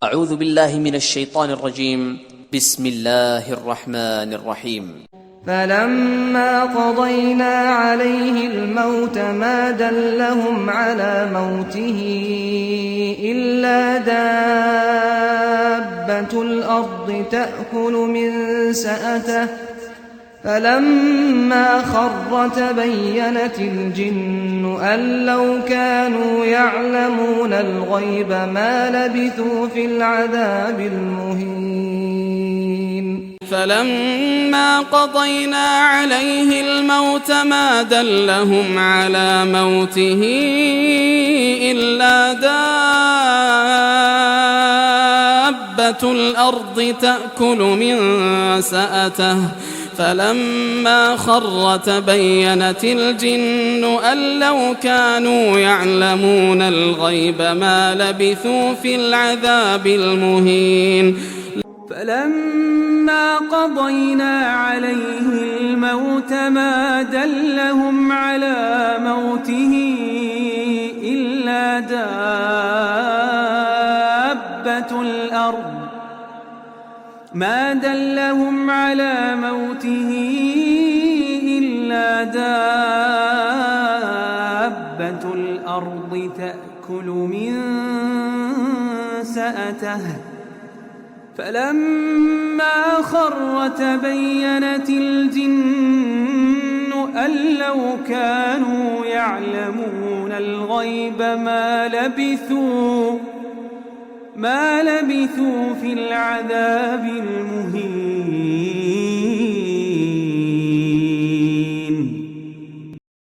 أعوذ بالله من الشيطان الرجيم. بسم الله الرحمن الرحيم. فلما قضينا عليه الموت ما دلهم على موته إلا دابة الأرض تأكل من سأته فلما خر تبينت الجن أن لو كانوا يعلمون الغيب ما لبثوا في العذاب المهين. فلما قضينا عليه الموت ما دلهم على موته إلا دابة الأرض تأكل من سأته فلما خر تبينت الجن أن لو كانوا يعلمون الغيب ما لبثوا في العذاب المهين. فلما قضينا عليه الموت ما دلهم على موته إلا دابة الأرض تأكل من سأته فلما خر تبينت الجن أن لو كانوا يعلمون الغيب ما لبثوا في العذاب المهين.